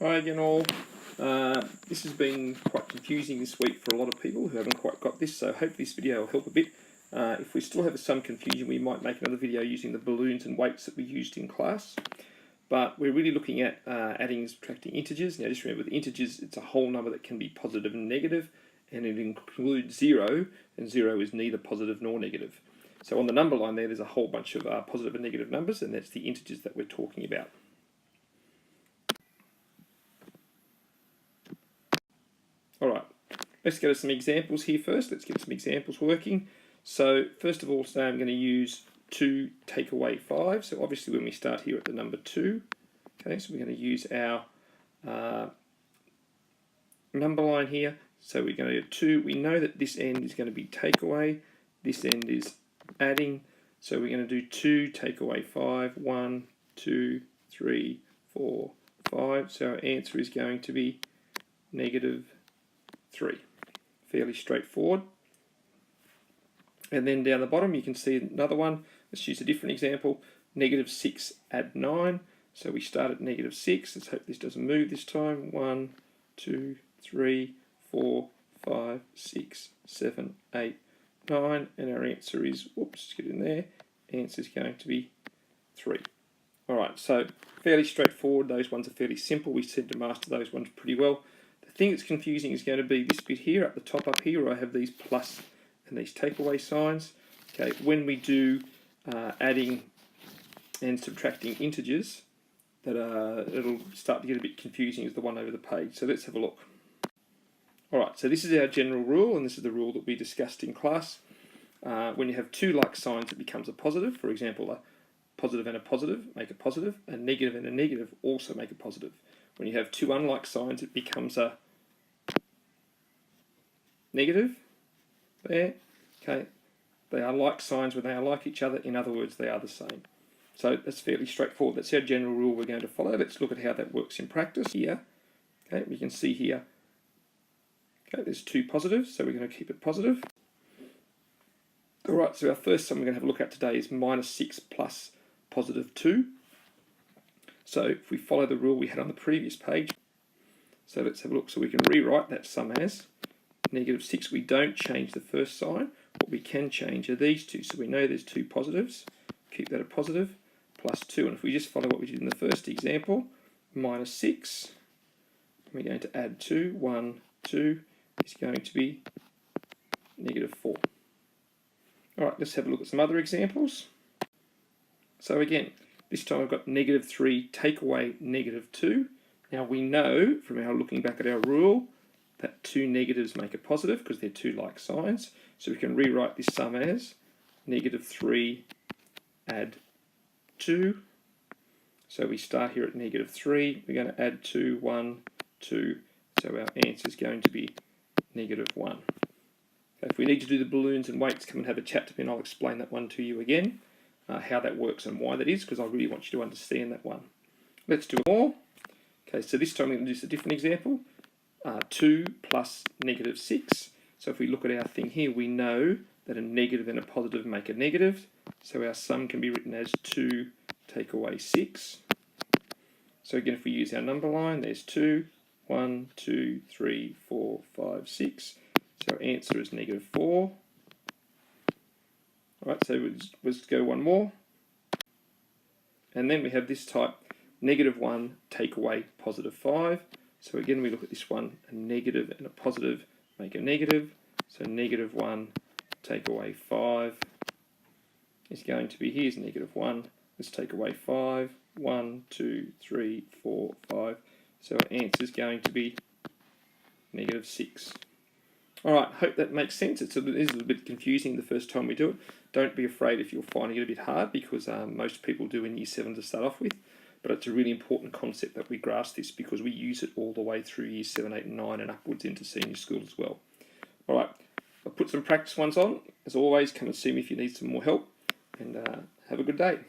Hi again all. This has been quite confusing this week for a lot of people who haven't quite got this, so hopefully this video will help a bit. If we still have some confusion, we might make another video using the balloons and weights that we used in class. But we're really looking at adding and subtracting integers. Now just remember, with integers, it's a whole number that can be positive and negative, and it includes 0, and 0 is neither positive nor negative. So on the number line there's a whole bunch of positive and negative numbers, and that's the integers that we're talking about. Alright, let's go to some examples here first. Let's get some examples working. So first of all, today I'm going to use 2 take away 5. So obviously when we start here at the number 2, okay, so we're going to use our number line here. So we're going to do 2. We know that this end is going to be take away, this end is adding. So we're going to do 2 take away 5. 1, 2, 3, 4, 5. So our answer is going to be negative 3. Fairly straightforward. And then down the bottom you can see another one. Let's use a different example. Negative 6 add 9. So we start at negative 6. Let's hope this doesn't move this time. 1, 2, 3, 4, 5, 6, 7, 8, 9. And our answer is, whoops, let's get in there. Answer is going to be 3. Alright, so fairly straightforward. Those ones are fairly simple. We tend to master those ones pretty well. The thing that's confusing is going to be this bit here, at the top up here, where I have these plus and these takeaway signs. Okay, when we do adding and subtracting integers, that it'll start to get a bit confusing as the one over the page. So let's have a look. Alright, so this is our general rule, and this is the rule that we discussed in class. When you have two like signs, it becomes a positive. For example, a positive and a positive make a positive. A negative and a negative also make a positive. When you have two unlike signs, it becomes a negative. There. Okay. They are like signs when they are like each other. In other words, they are the same. So that's fairly straightforward. That's our general rule we're going to follow. Let's look at how that works in practice here. Okay, we can see here. Okay, there's 2 positives, so we're going to keep it positive. Alright, so our first sum we're going to have a look at today is minus 6 plus positive 2. So if we follow the rule we had on the previous page, so let's have a look. So we can rewrite that sum as negative 6. We don't change the first sign. What we can change are these two. So we know there's 2 positives. Keep that a positive. Plus 2. And if we just follow what we did in the first example, minus 6, we're going to add 2. 1, 2 is going to be negative 4. Alright, let's have a look at some other examples. So again, this time I've got negative 3 take away negative 2. Now we know from our looking back at our rule that 2 negatives make a positive because they're 2 like signs. So we can rewrite this sum as negative 3 add 2. So we start here at negative 3. We're going to add 2, 1, 2. So our answer is going to be negative 1. If we need to do the balloons and weights, come and have a chat to me and I'll explain that one to you again. How that works and why that is, because I really want you to understand that one. Let's do more. Okay, so this time we're going to do a different example. 2 plus negative 6. So if we look at our thing here, we know that a negative and a positive make a negative. So our sum can be written as 2 take away 6. So again, if we use our number line, there's 2, 1, 2, 3, 4, 5, 6. So our answer is negative 4. Alright, so let's go one more. And then we have this type, negative 1 take away positive 5. So again, we look at this one, a negative and a positive make a negative. So negative 1 take away 5 is going to be, here's negative 1. Let's take away 5. 1, 2, 3, 4, 5. So our answer is going to be negative 6. Alright, hope that makes sense. It is a little bit confusing the first time we do it. Don't be afraid if you're finding it a bit hard, because most people do in Year 7 to start off with. But it's a really important concept that we grasp this, because we use it all the way through Year 7, 8 and 9 and upwards into senior school as well. Alright, I'll put some practice ones on. As always, come and see me if you need some more help, and have a good day.